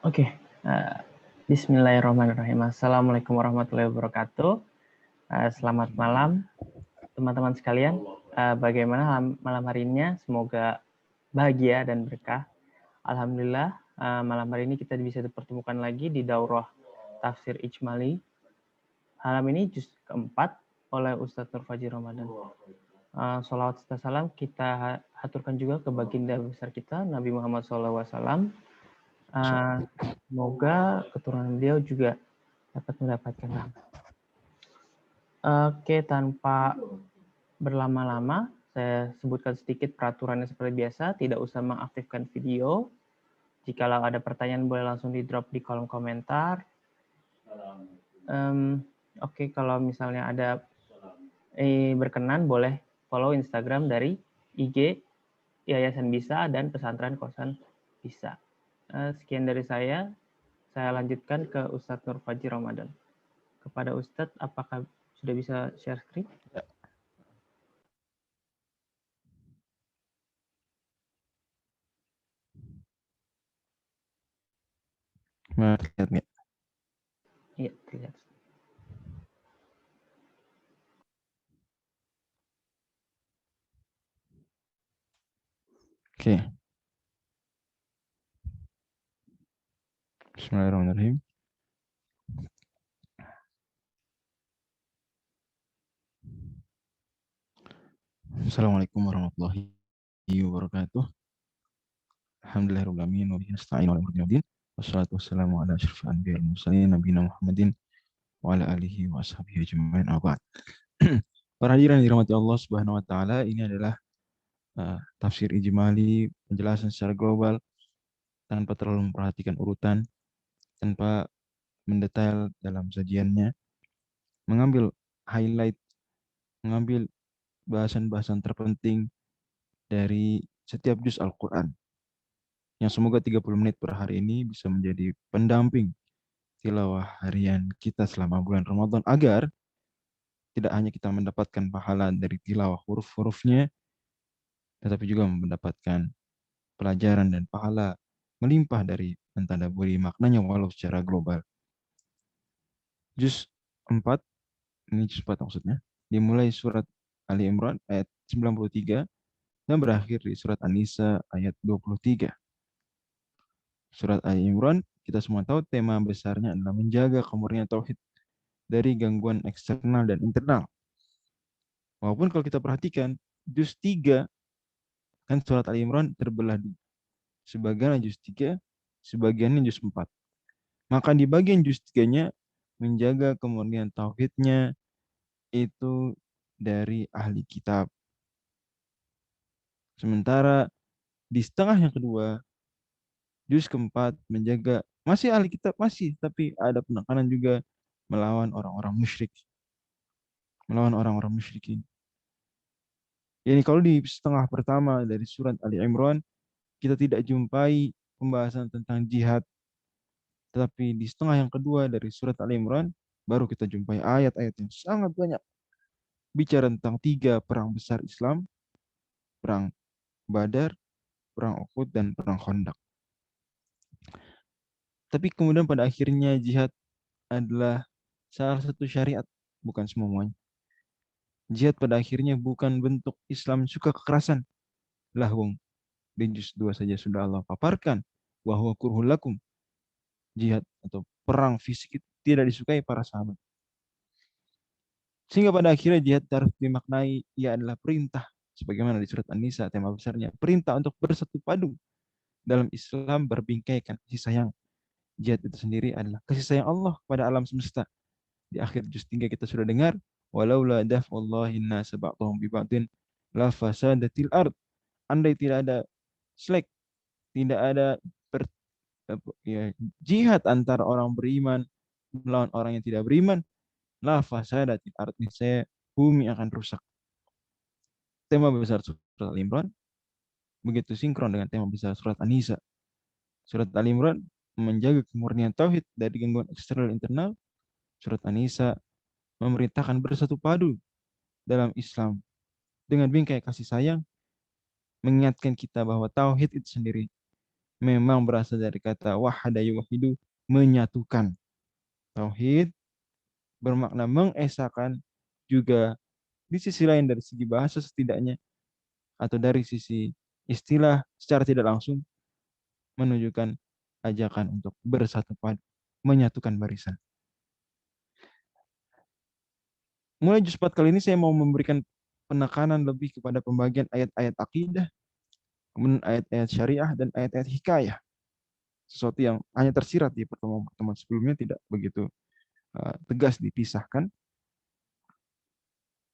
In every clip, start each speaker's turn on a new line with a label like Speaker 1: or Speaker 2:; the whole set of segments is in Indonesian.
Speaker 1: Oke, Bismillahirrahmanirrahim. Assalamualaikum warahmatullahi wabarakatuh. Selamat malam, teman-teman sekalian. Bagaimana malam hari ini? Semoga bahagia dan berkah. Alhamdulillah, malam hari ini kita bisa dipertemukan lagi di daurah Tafsir Ijmali. Malam ini juz keempat oleh Ustadz Nur Fajri Ramadan. Salawat serta salam kita haturkan juga ke baginda besar kita, Nabi Muhammad SAW. Semoga keturunan beliau juga dapat mendapatkan rahmat. Oke, tanpa berlama-lama, saya sebutkan sedikit peraturannya seperti biasa. Tidak usah mengaktifkan video. Jikalau ada pertanyaan, boleh langsung di-drop di kolom komentar. Oke, kalau misalnya ada berkenan, boleh follow Instagram dari IG Yayasan Bisa dan Pesantren Kosan Bisa. Sekian dari saya lanjutkan ke Ustadz Nur Fajri Ramadan. Kepada Ustadz, apakah sudah bisa share screen?
Speaker 2: Terlihat nggak?
Speaker 1: Iya, terlihat.
Speaker 2: Oke. Bismillahirrahmanirrahim. Assalamualaikum warahmatullahi wabarakatuh. Alhamdulillahirabbil alamin wa bihi nasta'in ala umuri din. Wassalatu wassalamu ala asyrofil anbiya'i wal mursalin nabiyina Muhammadin wa ala alihi wa ashabihi ajmain. Para hadirin yang dirahmati Allah Subhanahu wa taala, ini adalah tafsir ijmali, penjelasan secara global tanpa terlalu memperhatikan urutan, tanpa mendetail dalam sajiannya, mengambil highlight, mengambil bahasan-bahasan terpenting dari setiap juz Al-Quran, yang semoga 30 menit per hari ini bisa menjadi pendamping tilawah harian kita selama bulan Ramadan, agar tidak hanya kita mendapatkan pahala dari tilawah huruf-hurufnya, tetapi juga mendapatkan pelajaran dan pahala melimpah dari mentadaburi maknanya walau secara global. Juz 4, ini juz 4 maksudnya, dimulai surat Ali Imran ayat 93 dan berakhir di surat An-Nisa ayat 23. Surat Ali Imran, kita semua tahu tema besarnya adalah menjaga kemurnian tauhid dari gangguan eksternal dan internal. Walaupun kalau kita perhatikan, juz 3, kan surat Ali Imran terbelah di sebagian juz 3, sebagiannya juz 4. Maka di bagian juz 3-nya menjaga kemurnian tauhidnya itu dari ahli kitab. Sementara di setengah yang kedua, juz keempat, menjaga masih ahli kitab, masih, tapi ada penekanan juga melawan orang-orang musyrik, melawan orang-orang musyrikin. Jadi kalau di setengah pertama dari surat Ali Imran, kita tidak jumpai pembahasan tentang jihad, tetapi di setengah yang kedua dari surat Ali Imran, baru kita jumpai ayat-ayat yang sangat banyak bicara tentang 3 perang besar Islam: perang Badar, perang Uhud, dan perang Khandaq. Tapi kemudian pada akhirnya jihad adalah salah satu syariat, bukan semuanya. Jihad pada akhirnya bukan bentuk Islam suka kekerasan. Lahwung di juz 2 saja sudah Allah paparkan bahwa kurhul lakum, jihad atau perang fisik itu tidak disukai para sahabat. Sehingga pada akhirnya jihad harus dimaknai ia adalah perintah, sebagaimana di surat An-Nisa tema besarnya, perintah untuk bersatu padu dalam Islam, berbingkaikan kasih sayang. Jihad itu sendiri adalah kasih sayang Allah kepada alam semesta. Di akhir juz 3 kita sudah dengar, walaula daf'ullahi nasa ba'dhum bi ba'din la fasadatil ard. Andai tidak ada slack, tidak ada jihad antara orang beriman melawan orang yang tidak beriman, la fasadatil ard, saya bumi akan rusak. Tema besar surat Al-Imran begitu sinkron dengan tema besar surat An-Nisa. Surat Al-Imran menjaga kemurnian tauhid dari gangguan eksternal dan internal. Surat An-Nisa memerintahkan bersatu padu dalam Islam dengan bingkai kasih sayang, mengingatkan kita bahwa tauhid itu sendiri memang berasal dari kata wahada yuwahidu, menyatukan. Tauhid bermakna mengesahkan, juga di sisi lain dari segi bahasa setidaknya atau dari sisi istilah secara tidak langsung menunjukkan ajakan untuk bersatu padu, menyatukan barisan. Mulai juz 4 kali ini saya mau memberikan penekanan lebih kepada pembagian ayat-ayat akidah, kemudian ayat-ayat syariah dan ayat-ayat hikayah. Sesuatu yang hanya tersirat di pertemuan-pertemuan sebelumnya, tidak begitu tegas dipisahkan.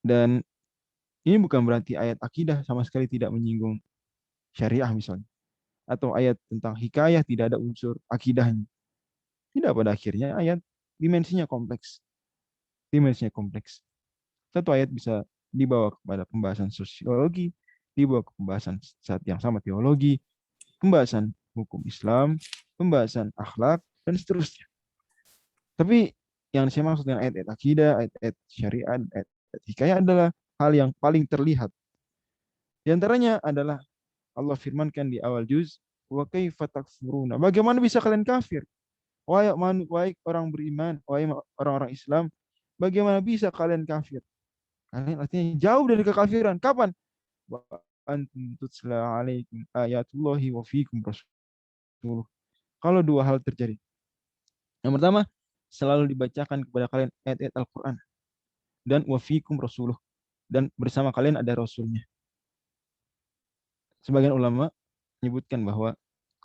Speaker 2: Dan ini bukan berarti ayat akidah sama sekali tidak menyinggung syariah misalnya, atau ayat tentang hikayah tidak ada unsur akidahnya. Tidak, pada akhirnya ayat dimensinya kompleks. Dimensinya kompleks. Satu ayat bisa dibawa kepada pembahasan sosiologi, dibawa ke pembahasan saat yang sama teologi, pembahasan hukum Islam, pembahasan akhlak, dan seterusnya. Tapi yang saya maksud dengan ayat-ayat akidah, ayat-ayat syariat, ayat-ayat hikayah adalah hal yang paling terlihat. Di antaranya adalah Allah firmankan di awal juz, wa kaifa takfuruna. Bagaimana bisa kalian kafir? Wahai orang beriman, wahai orang-orang Islam, bagaimana bisa kalian kafir? Kalian artinya jauh dari kekafiran. Kapan? Wa antum tutla alaikum ayatullahi wa fiikum rasuluh. Kalau dua hal terjadi. Yang pertama, selalu dibacakan kepada kalian ayat-ayat Al-Quran. Dan wa fiikum rasuluh. Dan bersama kalian ada rasulnya. Sebagian ulama menyebutkan bahwa,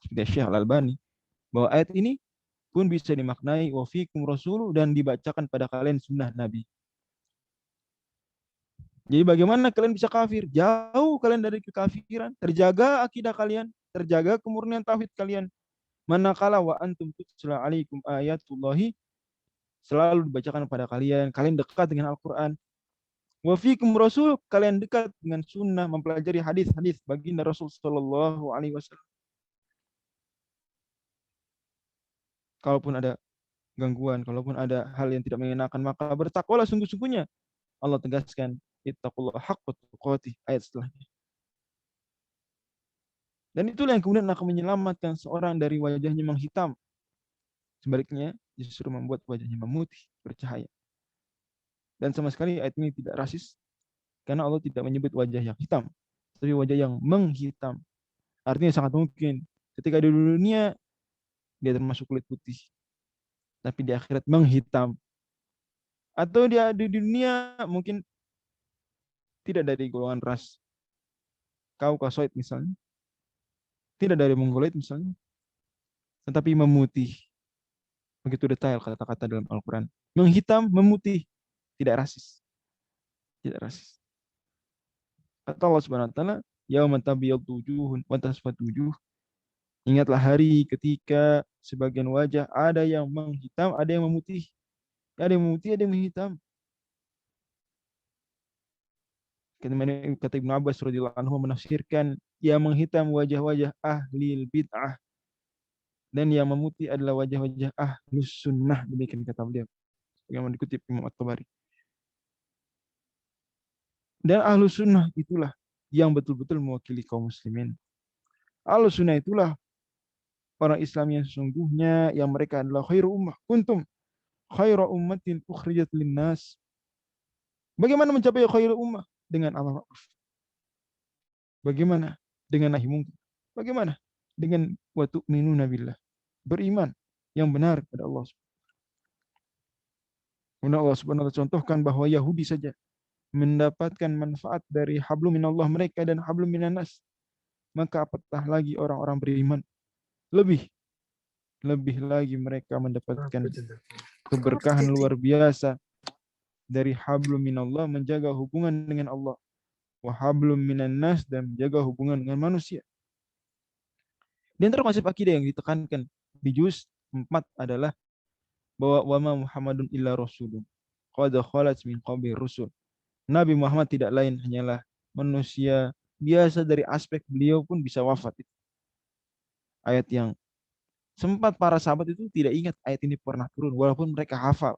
Speaker 2: seperti Syekh Al-Albani, bahwa ayat ini pun bisa dimaknai wa fiikum rasuluh dan dibacakan pada kalian sunnah Nabi. Jadi bagaimana kalian bisa kafir? Jauh kalian dari kekafiran, terjaga akidah kalian, terjaga kemurnian tauhid kalian. Manakala wa antum tutla alaikum ayatullahi, selalu dibacakan pada kalian, kalian dekat dengan Al-Quran. Wa fiikum rasul, kalian dekat dengan sunnah, mempelajari hadis-hadis baginda Rasul sallallahu alaihi wasallam. Kalaupun ada gangguan, kalaupun ada hal yang tidak mengenakan, maka bertakwalah sungguh-sungguhnya. Allah tegaskan, ittaqullah haqqa tuqatih, ayat setelahnya. Dan itulah yang kemudian akan menyelamatkan seorang dari wajahnya menghitam. Sebaliknya, justru membuat wajahnya memutih, bercahaya. Dan sama sekali ayat ini tidak rasis, karena Allah tidak menyebut wajah yang hitam, tapi wajah yang menghitam. Artinya sangat mungkin ketika di dunia dia termasuk kulit putih, tapi di akhirat menghitam. Atau dia di dunia mungkin tidak dari golongan ras Kaukasoid misalnya, tidak dari Mongoloid misalnya, tetapi memutih. Begitu detail kata-kata dalam Al-Quran. Menghitam, memutih, tidak rasis. Tidak rasis. Kata Allah Subhanahu wa taala, yauma tabyaddu wujuhun wa taswaddu wujuh. Ingatlah hari ketika sebagian wajah ada yang menghitam, ada yang memutih. Ada yang memutih, ada yang menghitam. Kata Ibnu Abbas radhiyallahu anhu menafsirkan, yang menghitam wajah-wajah ahli bid'ah dan yang memutih adalah wajah-wajah ahlus sunnah, demikian kata beliau yang dikutip Imam At-Tabari. Dan ahlus sunnah itulah yang betul-betul mewakili kaum muslimin. Ahlus sunnah itulah orang Islam yang sesungguhnya, yang mereka adalah khairu ummah kuntum khairu ummatin ukhrijat linnas. Bagaimana mencapai khairu ummah? Dengan amar ma'ruf. Bagaimana? Dengan nahi mungkar. Bagaimana? Dengan wa tu'minuna billah. Beriman yang benar kepada Allah. Kemudian Allah Subhanahu wa taala contohkan bahwa Yahudi saja mendapatkan manfaat dari hablum minallah mereka dan hablum minannas. Maka apatah lagi orang-orang beriman. Lebih lagi mereka mendapatkan keberkahan luar biasa dari hablum minallah, menjaga hubungan dengan Allah. Wa hablum minannas, dan menjaga hubungan dengan manusia. Di antara konsep akidah yang ditekankan di juz 4 adalah bahwa wa ma Muhammadun illa rasulun qad khalat min qabli rusul. Nabi Muhammad tidak lain hanyalah manusia biasa, dari aspek beliau pun bisa wafat. Ayat yang sempat para sahabat itu tidak ingat ayat ini pernah turun, walaupun mereka hafal.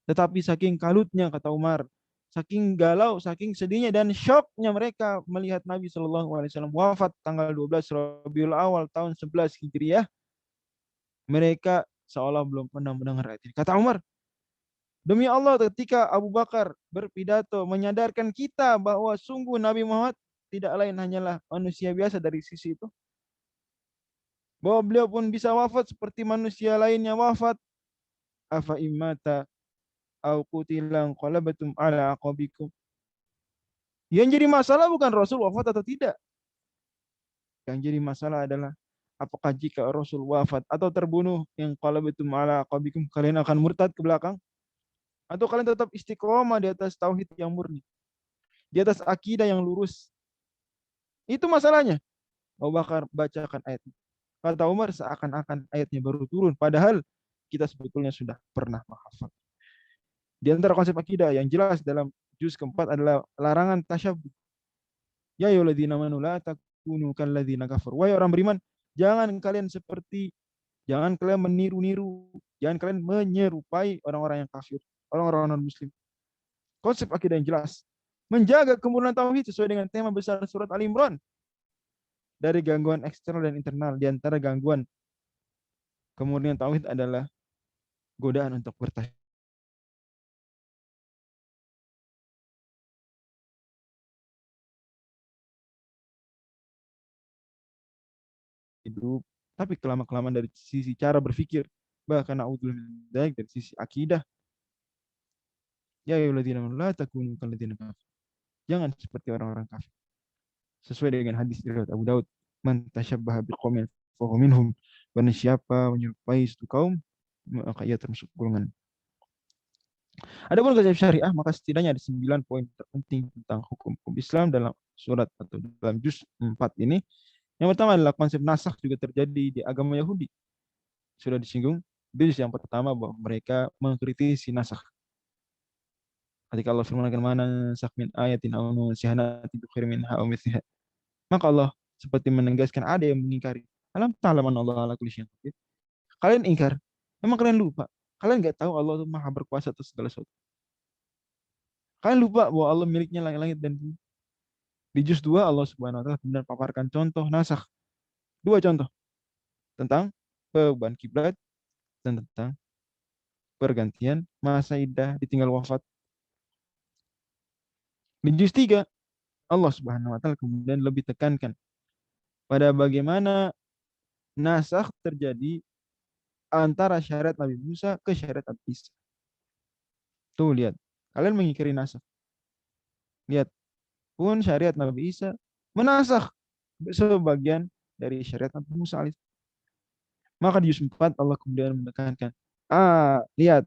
Speaker 2: Tetapi saking kalutnya, kata Umar, saking galau, saking sedihnya dan syoknya mereka melihat Nabi Shallallahu Alaihi Wasallam wafat tanggal 12 Rabiul Awal tahun 11 Hijriah. Mereka seolah belum pernah mendengar ayat ini. Kata Umar, demi Allah, ketika Abu Bakar berpidato menyadarkan kita bahwa sungguh Nabi Muhammad tidak lain hanyalah manusia biasa dari sisi itu, bahwa beliau pun bisa wafat seperti manusia lainnya wafat. Afa immata au qutilan qalabatum ala aqabikum. Yang jadi masalah bukan Rasul wafat atau tidak. Yang jadi masalah adalah apakah jika Rasul wafat atau terbunuh yang qalabatum ala aqabikum, kalian akan murtad ke belakang atau kalian tetap istiqomah di atas tauhid yang murni, di atas akidah yang lurus. Itu masalahnya. Abu Bakar bacakan ayat. Kata Umar, seakan-akan ayatnya baru turun, padahal kita sebetulnya sudah pernah menghafal. Di antara konsep akidah yang jelas dalam juz keempat adalah larangan tasyabbuh. Ya ayyuhalladzina amanu la takunu kalladzina kafaru. Wahai orang beriman, jangan kalian meniru-niru, jangan kalian menyerupai orang-orang yang kafir, orang-orang non-muslim. Konsep akidah yang jelas. Menjaga kemurnian tauhid sesuai dengan tema besar surat Al Imran. Dari gangguan eksternal dan internal. Di antara gangguan kemurnian tauhid adalah godaan untuk bertasyabbuh. Hidup, tapi kelama-kelamaan dari sisi cara berpikir, bahkan dari sisi akidah. Ya ayyuhalladzina amanu la takunu kalladzina kafir. Jangan seperti orang-orang kafir. Sesuai dengan hadis riwayat Abu Daud, man tasyabbaha biqaumin fahuwa minhum. Barang siapa menyerupai suatu kaum, maka ia termasuk golongan. Adapun konsep syariah, maka setidaknya ada 9 poin terpenting tentang hukum Islam dalam surat atau dalam juz 4 ini. Yang pertama adalah konsep nasakh juga terjadi di agama Yahudi. Sudah disinggung di juz yang pertama bahwa mereka mengkritisi nasakh. Ketika Allah firmankan mana nasakh min ayatin aw nunsiha bi khairin minha aw mithliha. Maka Allah seperti menegaskan ada yang mengingkari. Alam ta'lamu Allah ala kulli syai'in qadir. Kalian ingkar. Memang kalian lupa. Kalian enggak tahu Allah itu Maha berkuasa atas segala sesuatu. Kalian lupa bahwa Allah miliknya langit-langit dan bumi. Di juz 2 Allah Subhanahu wa taala kemudian paparkan contoh nasakh. 2 contoh tentang perubahan kiblat dan tentang pergantian masa iddah ditinggal wafat. Di juz 3 Allah Subhanahu wa taala kemudian lebih tekankan pada bagaimana nasakh terjadi antara syariat Nabi Musa ke syariat Nabi Isa. Tuh lihat, kalian mengingkari nasakh. Lihat, pun syariat Nabi Isa menasakh sebagian dari syariat Nabi Musa alaihi. Maka di juz 4 Allah kemudian menekankan, lihat,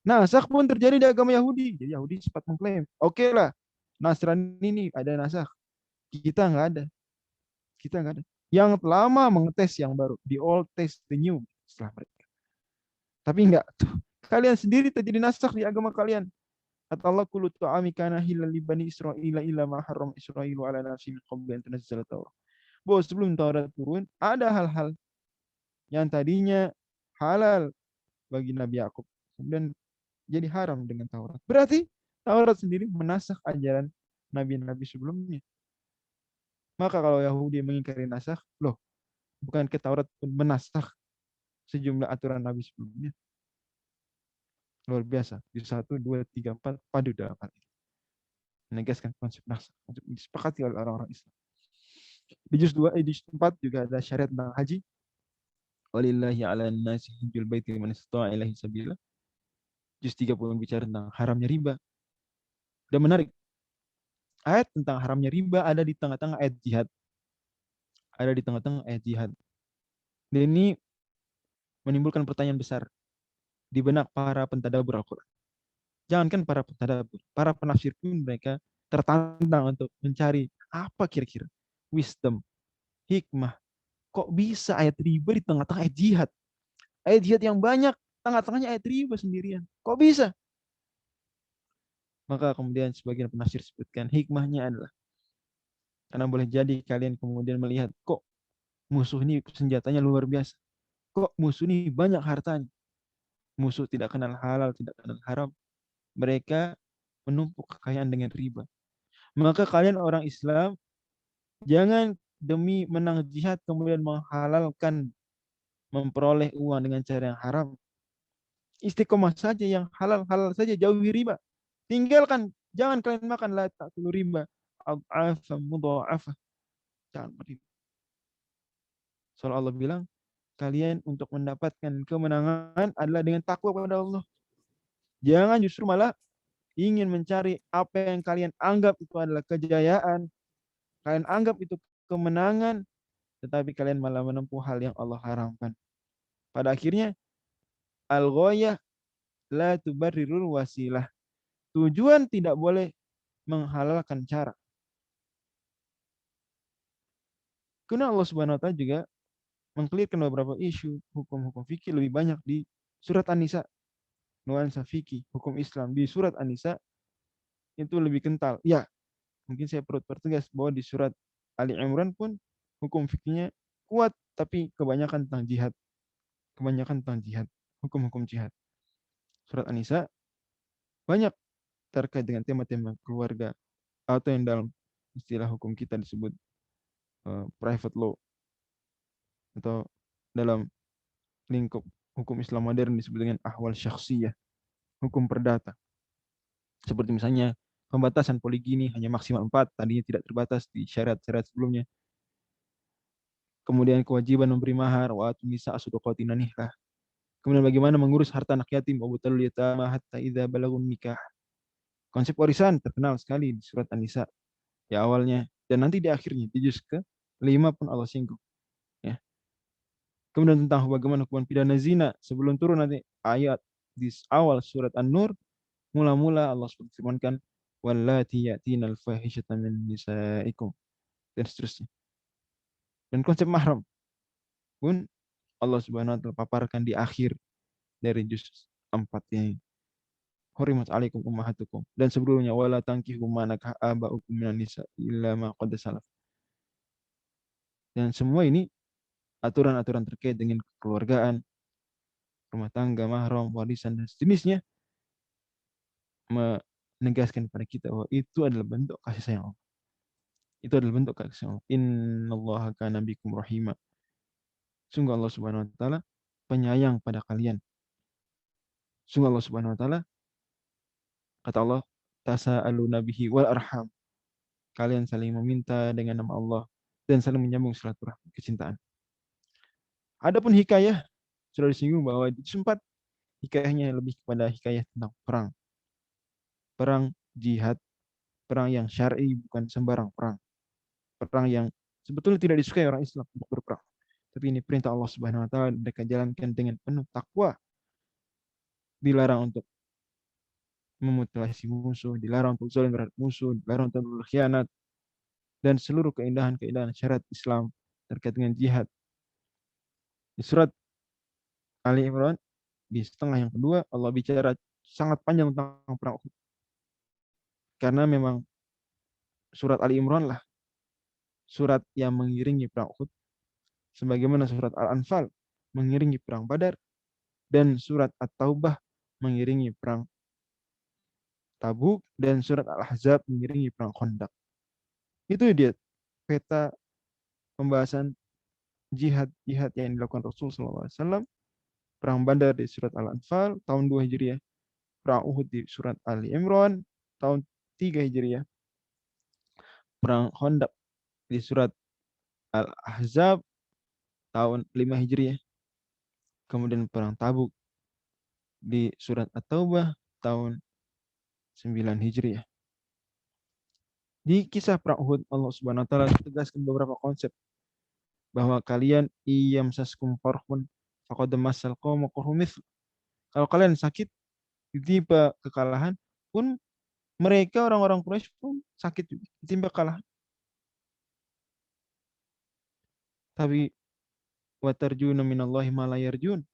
Speaker 2: nasakh pun terjadi di agama Yahudi. Jadi Yahudi sempat mengklaim, oke lah, Nasrani ini ada nasakh. Kita nggak ada. Kita nggak ada. Yang lama mengetes yang baru, the old test the new setelah mereka. Tapi enggak. Kalian sendiri terjadi nasakh di agama kalian. Kata Allah, kullu ta'ami kana hilal li bani Israila illa ma harram Israilu ala nafsi min qabli an tunazzala Taurat. Bahwa sebelum Taurat turun, ada hal-hal yang tadinya halal bagi Nabi Yakub, kemudian jadi haram dengan Taurat. Berarti Taurat sendiri menasakh ajaran nabi-nabi sebelumnya. Maka kalau Yahudi mengingkari nasakh, loh, bukan ke Taurat pun menasakh sejumlah aturan nabi sebelumnya. Luar biasa. Di 1, 2, 3, 4 padu dalam hal ini. Menegaskan konsep nasakh untuk disepakati oleh orang-orang Islam. Di juz 4 juga ada syariat tentang haji. Walillahi 'alan nasi hajjul baiti man istata'a ilaihi sabila. Juz 3 pun bicara tentang haramnya riba. Dan menarik, ayat tentang haramnya riba ada di tengah-tengah ayat jihad. Ada di tengah-tengah ayat jihad. Dan ini menimbulkan pertanyaan besar di benak para pentadabbur Al-Quran. Jangankan para pentadabbur, para penafsir pun mereka tertantang untuk mencari apa kira-kira wisdom, hikmah. Kok bisa ayat riba di tengah-tengah ayat jihad? Ayat jihad yang banyak, tengah-tengahnya ayat riba sendirian. Kok bisa? Maka kemudian sebagian penafsir sebutkan hikmahnya adalah karena boleh jadi kalian kemudian melihat kok musuh ini senjatanya luar biasa. Kok musuh ini banyak hartanya. Musuh tidak kenal halal, tidak kenal haram. Mereka menumpuk kekayaan dengan riba. Maka kalian orang Islam jangan demi menang jihad kemudian menghalalkan memperoleh uang dengan cara yang haram. Istiqomah saja yang halal-halal saja, jauhi riba. Tinggalkan, jangan kalian makan la ta'kulu riba ad'afan mudha'afah. Jangan riba. Soalnya Allah bilang, kalian untuk mendapatkan kemenangan adalah dengan takwa kepada Allah. Jangan justru malah ingin mencari apa yang kalian anggap itu adalah kejayaan, kalian anggap itu kemenangan, tetapi kalian malah menempuh hal yang Allah haramkan. Pada akhirnya, al-ghayah la tubarrirul wasilah. Tujuan tidak boleh menghalalkan cara. Karena Allah Subhanahu wa taala juga mengklirkan beberapa isu hukum-hukum fikih lebih banyak di surat An-Nisa. Nuansa fikih hukum Islam di surat An-Nisa itu lebih kental. Ya, mungkin saya perlu pertegas bahwa di surat Ali Imran pun hukum fikihnya kuat, tapi kebanyakan tentang jihad. Kebanyakan tentang jihad, hukum-hukum jihad. Surat An-Nisa banyak terkait dengan tema-tema keluarga atau yang dalam istilah hukum kita disebut private law, atau dalam lingkup hukum Islam modern disebut dengan ahwal syakhsiyah, hukum perdata. Seperti misalnya pembatasan poligini hanya maksimal 4, tadinya tidak terbatas di syariat-syariat sebelumnya. Kemudian kewajiban memberi mahar, wa atun nisa asudaqatina nikah. Kemudian bagaimana mengurus harta anak yatim, wa butalul yatama hatta idza balagun nikah. Konsep warisan terkenal sekali di surat An-Nisa ya awalnya, dan nanti di akhirnya di juz ke-5 pun Allah singgung. Ya. Kemudian tentang bagaimana hukuman pidana zina sebelum turun nanti ayat di awal surat An-Nur, mula-mula Allah firmankan wallati yatinal fahishata min nisaikum dan seterusnya. Dan konsep mahram pun Allah Subhanahu wa taala paparkan di akhir dari juz 4 ini. Hurimat alaikum ummahatukum, dan sebelumnya wala tankihu ma nakah aba'ukum minan nisa illa ma qad salaf. Dan semua ini aturan-aturan terkait dengan kekeluargaan, rumah tangga, mahram, warisan dan sejenisnya menegaskan kepada kita bahwa itu adalah bentuk kasih sayang Allah. Itu adalah bentuk kasih sayang Allah. Innallaha kana bikum rahima. Sungguh Allah Subhanahu wa taala penyayang pada kalian. Sungguh Allah Subhanahu wa taala, kata Allah, tasa'aluna bihi wal arham. Kalian saling meminta dengan nama Allah dan saling menyambung silaturahmi kecintaan. Adapun hikayah sudah disinggung bahwa di sempat hikayahnya lebih kepada hikayah tentang perang. Perang jihad, perang yang syar'i, bukan sembarang perang. Perang yang sebetulnya tidak disukai orang Islam untuk berperang. Tapi ini perintah Allah Subhanahu wa taala, mereka jalankan dengan penuh takwa. Dilarang untuk memutilasi musuh, dilarang untuk zalim terhadap musuh, dilarang untuk berkhianat, dan seluruh keindahan-keindahan syariat Islam terkait dengan jihad. Di surat Ali Imran di setengah yang kedua Allah bicara sangat panjang tentang perang Uhud. Karena memang surat Ali Imran lah surat yang mengiringi perang Uhud, sebagaimana surat Al-Anfal mengiringi perang Badar dan surat At-Taubah mengiringi perang Tabuk dan surat Al-Ahzab mengiringi perang Khandaq. Itu dia peta pembahasan jihad-jihad yang dilakukan Rasul SAW. Perang Badar di surat Al-Anfal tahun 2 Hijriah, perang Uhud di surat Ali Imran tahun 3 Hijriah, perang Khandaq di surat Al-Ahzab tahun 5 Hijriah, kemudian perang Tabuk di surat At-Taubah tahun 9 Hijriah. Di kisah perang Uhud Allah Subhanahu wa taala tegaskan beberapa konsep bahwa kalian iyamsaskum qarhun faqad massal qauma qarhum mithlu. Kalau kalian sakit ditimpa kekalahan pun mereka orang-orang Quraisy pun sakit juga, ditimpa kekalahan. Tapi watarjuna minallahi ma la yarjun.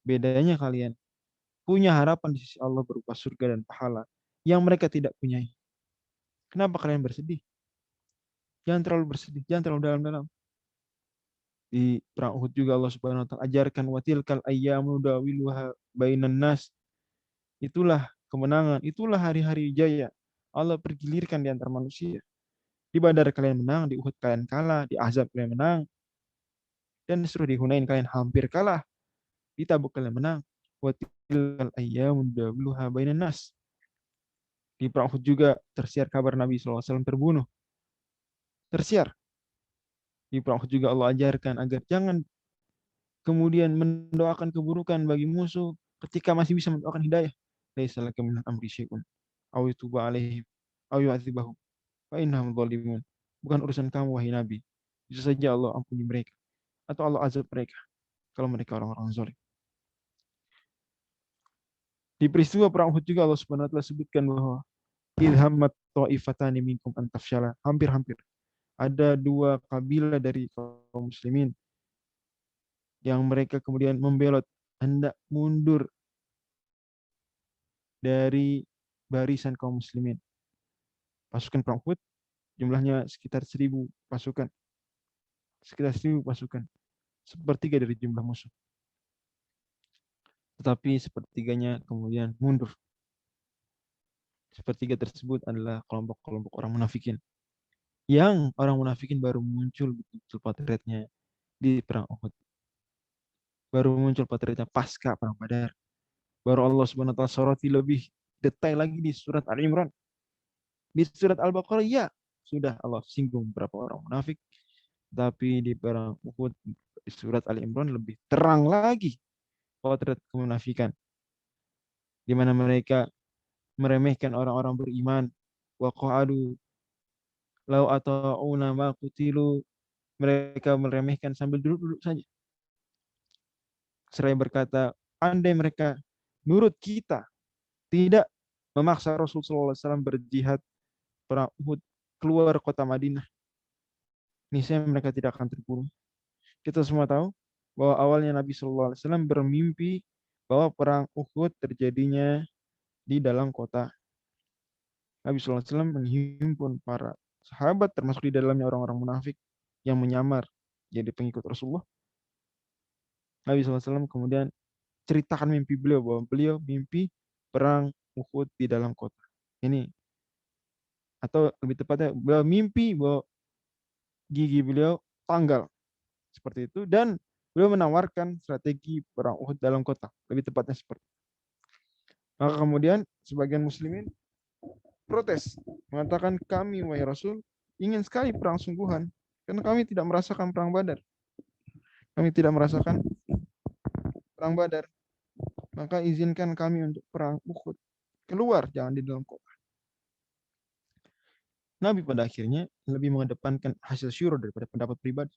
Speaker 2: Bedanya kalian punya harapan di sisi Allah berupa surga dan pahala yang mereka tidak punyai. Kenapa kalian bersedih? Jangan terlalu bersedih, jangan terlalu dalam-dalam. Di perang Uhud juga Allah Subhanahu wa taala ajarkan watilkal ayyamu dawiluha bainan nas. Itulah kemenangan, itulah hari-hari jaya. Allah pergilirkan di antara manusia. Di Badar kalian menang, di Uhud kalian kalah, di Ahzab kalian menang, dan disuruh di Hunain kalian hampir kalah, di Tabuk kalian menang. Wa tilkal ayyamu nudawwiluha bainan nas. Di perang Uhud juga tersiar kabar Nabi SAW terbunuh. Tersiar. Di perang Uhud juga Allah ajarkan agar jangan kemudian mendoakan keburukan bagi musuh ketika masih bisa mendoakan hidayah. Laisa laka min amri syai'un aw yatuba alaihim aw yu'adzibahum fa innahum dzalimun. Bukan urusan kamu wahai Nabi. Bisa saja Allah ampuni mereka atau Allah azab mereka kalau mereka orang-orang zalim. Di peristiwa perang Uhud juga Allah Subhanahu wa taala sebutkan bahwa idhammat ta'ifatani minkum an tafshala. Hampir-hampir ada dua kabilah dari kaum muslimin yang mereka kemudian membelot hendak mundur dari barisan kaum muslimin. Pasukan perang Uhud jumlahnya sekitar 1.000 pasukan. Sekitar 1.000 pasukan. Sepertiga dari jumlah musuh. Tetapi sepertiganya kemudian mundur. Sepertiga tersebut adalah kelompok-kelompok orang munafikin. Yang orang munafikin baru muncul betul-betul potretnya di perang Uhud. Baru muncul potretnya pasca perang Badar. Baru Allah Subhanahu wa taala soroti lebih detail lagi di surat Al-Imran. Di surat Al-Baqarah ya sudah Allah singgung beberapa orang munafik, tapi di perang Uhud di surat Al-Imran lebih terang lagi potret kemunafikan, di mana mereka meremehkan orang-orang beriman. Wa qa'adu lau ata'una ma qutilu, mereka meremehkan sambil duduk-duduk saja. Seraya berkata, andai mereka nurut kita, tidak memaksa Rasulullah SAW berjihad perang Uhud keluar kota Madinah, niscaya mereka tidak akan terbunuh. Kita semua tahu bahwa awalnya Nabi SAW bermimpi bahwa perang Uhud terjadinya di dalam kota. Nabi SAW menghimpun para sahabat, termasuk di dalamnya orang-orang munafik yang menyamar jadi pengikut Rasulullah. Nabi SAW kemudian ceritakan mimpi beliau bahwa beliau mimpi perang Uhud di dalam kota. Ini, atau lebih tepatnya beliau mimpi bahwa gigi beliau tanggal seperti itu, dan beliau menawarkan strategi perang Uhud dalam kota, lebih tepatnya seperti itu. Maka kemudian sebagian muslimin protes, mengatakan kami wahai Rasul ingin sekali perang sungguhan, karena kami tidak merasakan perang Badar. Kami tidak merasakan perang Badar. Maka izinkan kami untuk perang Uhud. Keluar, jangan di dalam kota. Nabi pada akhirnya lebih mengedepankan hasil syuro daripada pendapat pribadi.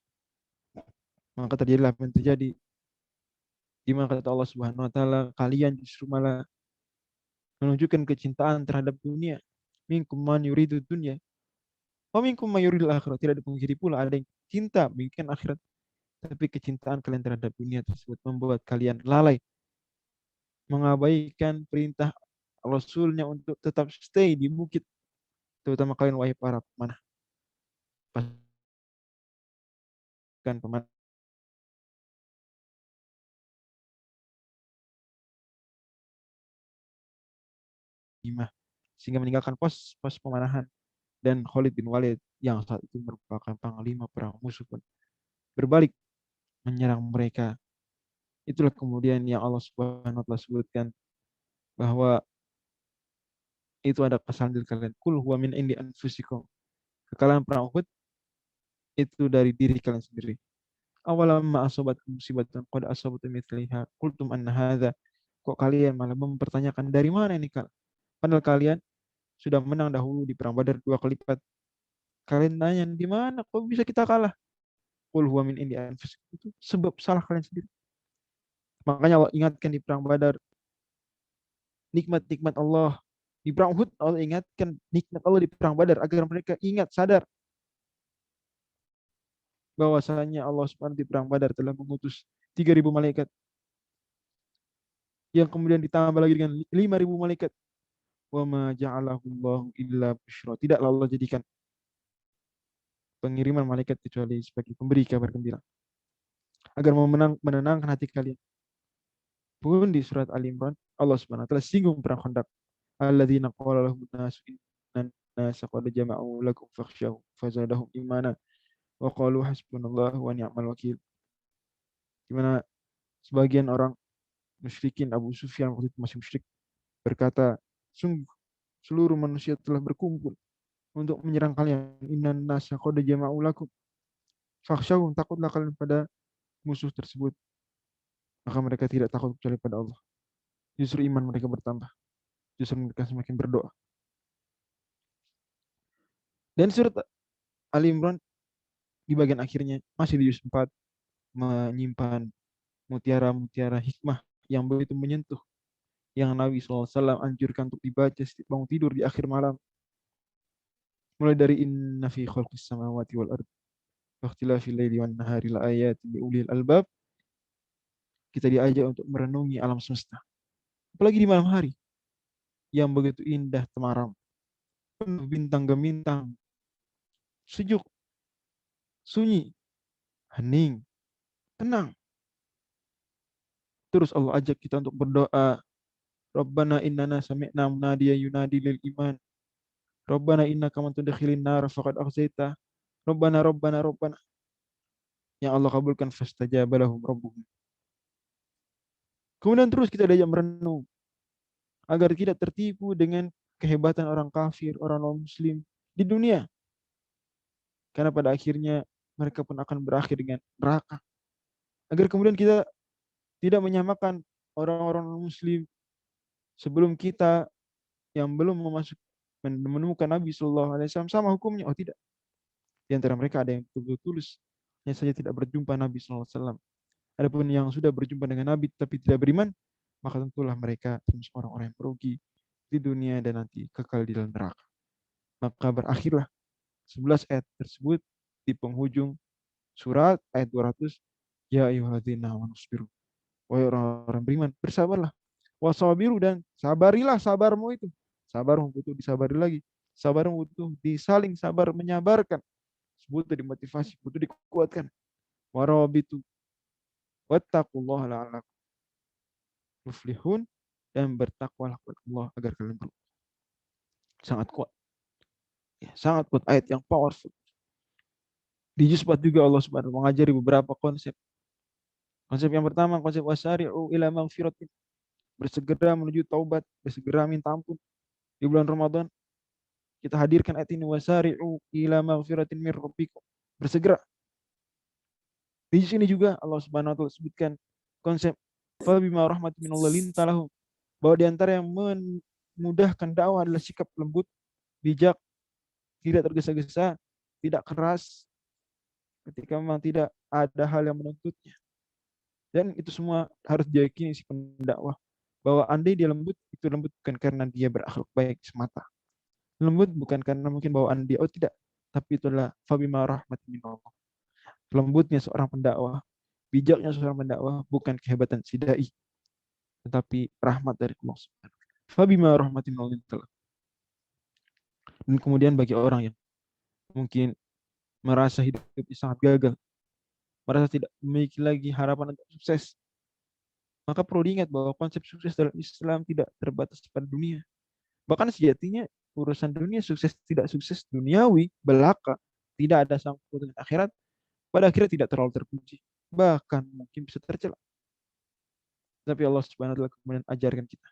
Speaker 2: Maka terjadilah apa yang terjadi. Di mana kata Allah Subhanahu wa taala, kalian justru malah menunjukkan kecintaan terhadap dunia. Minkum man yuridu dunya wa minkum man yuridul akhirat. Tidak dipungkiri pula ada yang cinta menginginkan akhirat, tapi kecintaan kalian terhadap dunia tersebut membuat kalian lalai, mengabaikan perintah Rasulnya untuk tetap stay di bukit, terutama kalian wahai para pemanah. Pasukan pemanah sehingga meninggalkan pos pemanahan, dan Khalid bin Walid yang saat itu merupakan panglima perang musuh pun berbalik menyerang mereka. Itulah kemudian yang Allah Subhanahu wa taala sebutkan bahwa itu ada kesalahan diri kalian. Kul huwa min indi anfusikum. Kekalahan perang Uhud itu dari diri kalian sendiri. Awalam ma asabatkum musibatan qad asabtum mithliha qultum anna hadza. Kok kalian malah mempertanyakan dari mana ini kal? Padahal kalian sudah menang dahulu di perang Badar 2 kali lipat. Kalian nanya di mana kok bisa kita kalah? Qul huwa min indi anfusikum. Itu sebab salah kalian sendiri. Makanya Allah ingatkan di perang Badar nikmat-nikmat Allah. Di perang Uhud Allah ingatkan nikmat Allah di perang Badar agar mereka ingat, sadar bahwasanya Allah Subhanahu di perang Badar telah mengutus 3.000 malaikat, yang kemudian ditambah lagi dengan 5.000 malaikat. Wa ma ja'alahu Allahu illa busyra. Tidaklah Allah jadikan pengiriman malaikat kecuali sebagai pemberi kabar gembira agar menenangkan hati kalian. Pun di surat Al-Imran Allah Subhanahu wa taala singgung perang Khandaq. Alladzina qala lahum nasu innan nasa qad jama'u lakum fakhshawhum fazadahum imana wa qalu hasbunallahu wa ni'mal wakil. Di mana sebagian orang musyrikin Abu Sufyan waktu itu masih musyrik berkata, sungguh seluruh manusia telah berkumpul untuk menyerang kalian. Innan nasa qad jama'u lakum fakhshawhum, takutlah kalian pada musuh tersebut. Maka mereka tidak takut kecuali pada Allah. Justru iman mereka bertambah. Justru mereka semakin berdoa. Dan surat Ali Imran di bagian akhirnya masih di juz 4 menyimpan mutiara-mutiara hikmah yang begitu menyentuh, yang Nabi SAW anjurkan untuk dibaca setiap bangun tidur di akhir malam. Mulai dari inna fi khalqis samawati wal ard wa ikhtilafil laili wan nahari la ayatin li ulil albab. Kita diajak untuk merenungi alam semesta. Apalagi di malam hari yang begitu indah temaram, penuh bintang gemintang, sejuk, sunyi, hening, tenang. Terus Allah ajak kita untuk berdoa, Rabbana innana sami'na munadiyan yunadi lil iman. Rabbana innaka man tudkhilin nar faqad akhzaita. Rabbana. Yang Allah kabulkan fastajaba lahum rabbuhum. Kemudian terus kita diajak merenung agar tidak tertipu dengan kehebatan orang kafir, orang non-muslim di dunia. Karena pada akhirnya mereka pun akan berakhir dengan neraka. Agar kemudian kita tidak menyamakan orang-orang non-muslim sebelum kita yang belum menemukan Nabi SAW sama hukumnya. Oh tidak. Di antara mereka ada yang betul-betul tulus, hanya saja tidak berjumpa Nabi SAW. Adapun yang sudah berjumpa dengan Nabi tapi tidak beriman, maka tentulah mereka termasuk orang-orang yang merugi di dunia dan nanti kekal di dalam neraka. Maka berakhirlah 11 ayat tersebut di penghujung surat ayat 200. Ya ayyuhalladzina amanu sabiru. Wahai orang-orang beriman, bersabarlah. Wasabiru, dan sabarilah sabarmu itu. Sabarmu butuh disabari lagi. Sabarmu butuh disaling sabar menyabarkan. Butuh dimotivasi, butuh dikuatkan. Warabitu wattaqullaha la'allakum tuflihun, dan bertakwalah kepada Allah agar kalian beruntung. Sangat kuat. Ya, sangat kuat, ayat yang powerful. Di juz 4 juga Allah Subhanahu mengajari beberapa konsep. Konsep yang pertama, konsep wasari'u ila magfiratin. Bersegera menuju taubat, bersegera minta ampun. Di bulan Ramadan kita hadirkan ayat ini, wasari'u ila magfiratin mir rabbikum. Bersegera. Di sini juga Allah Subhanahu wa taala sebutkan konsep fa bima rahmatin minallah lintalahum, bahwa di antara yang memudahkan dakwah adalah sikap lembut, bijak, tidak tergesa-gesa, tidak keras ketika memang tidak ada hal yang menuntutnya. Dan itu semua harus diyakini si pendakwah, bahwa andai dia lembut, itu lembut bukan karena dia berakhlak baik semata. Lembut bukan karena mungkin bawaan dia, oh tidak, tapi itulah fa bima rahmatin minallah. Lembutnya seorang pendakwah, bijaknya seorang pendakwah bukan kehebatan si dai, tetapi rahmat dari Allah Subhanahu. Fabima rahmatin Allah. Dan kemudian bagi orang yang mungkin merasa hidupnya sangat gagal, merasa tidak memiliki lagi harapan untuk sukses, maka perlu diingat bahwa konsep sukses dalam Islam tidak terbatas pada dunia. Bahkan sejatinya urusan dunia, sukses tidak sukses duniawi belaka, tidak ada sangkut dengan akhirat, pada akhirnya tidak terlalu terpuji, bahkan mungkin bisa tercela. Tapi Allah Subhanahu wa taala kemudian ajarkan kita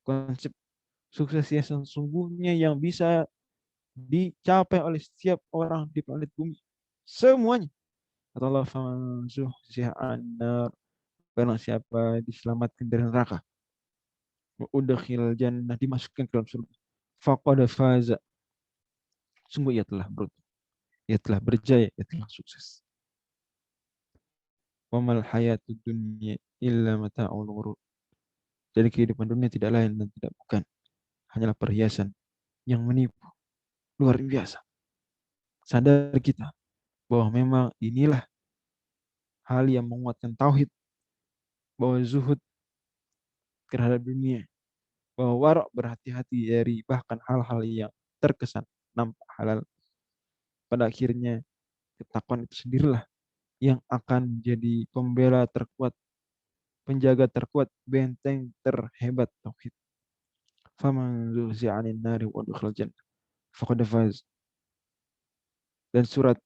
Speaker 2: konsep sukses yang sesungguhnya yang bisa dicapai oleh setiap orang di planet bumi. Semuanya. Kata Allah, barang siapa diselamatkan dari neraka, udkhil jannah, dimasukkan ke dalam surga, faqad faza, sungguh ia telah beruntung, ia telah berjaya, ia telah sukses. Wa mal hayatud dunya illa mata'ul ghurur. Jadi kehidupan dunia tidak lain dan tidak bukan hanyalah perhiasan yang menipu. Luar biasa. Sadar kita bahwa memang inilah hal yang menguatkan tauhid, bahwa zuhud terhadap dunia, bahwa warok berhati-hati dari bahkan hal-hal yang terkesan nampak halal. Pada akhirnya ketakwaan itu sendirilah yang akan menjadi pembela terkuat, penjaga terkuat, benteng terhebat tauhid. Faman zuhzi'a 'anil nari wa udkhilal jannah faqad faz. Dan surat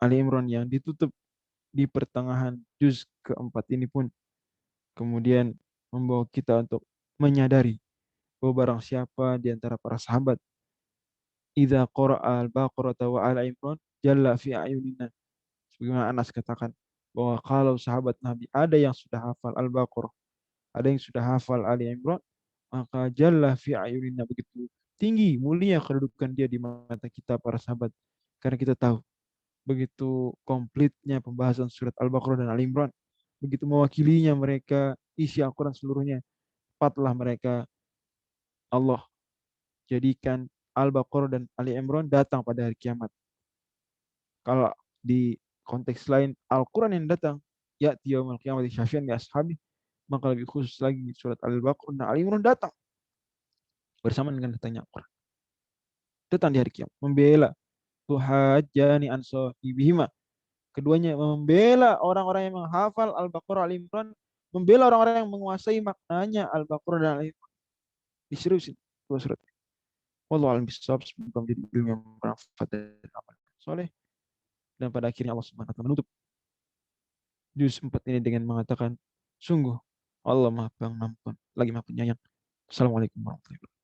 Speaker 2: Ali Imran yang ditutup di pertengahan juz keempat ini pun kemudian membawa kita untuk menyadari bahwa barang siapa di antara para sahabat idza qara'a al-Baqarah wa Al Imran jalla fi ayunina. Sebagaimana Anas katakan bahwa kalau sahabat Nabi ada yang sudah hafal Al-Baqarah, ada yang sudah hafal Ali Imran, maka jalla fi ayunina, begitu tinggi mulia kedudukan dia di mata kita para sahabat. Karena kita tahu begitu komplitnya pembahasan surat Al-Baqarah dan Ali Imran, begitu mewakilinya mereka isi Al-Quran seluruhnya, tepatlah mereka Allah jadikan Al-Baqarah dan Ali Imran datang pada hari kiamat. Kalau di konteks lain Al-Quran yang datang ya yaumul qiyamati syafian li ashabi, maka lebih khusus lagi surat Al-Baqarah dan Ali Imran datang bersamaan dengan datangnya Al-Quran, datang di hari kiamat membela tuhajjani an sahibihima. Keduanya membela orang-orang yang menghafal Al-Baqarah Ali Imran, membela orang-orang yang menguasai maknanya Al-Baqarah dan Ali Imran. Diseriusin dua surat. Wallahu a'lam bishawab. Semoga menjadi ilmu yang bermanfaat dan amal soleh. Dan pada akhirnya Allah Subhanahu wa taala menutup juz 4 ini dengan mengatakan, sungguh Allah Maha Pengampun lagi Maha Penyayang. Assalamualaikum warahmatullahi wabarakatuh.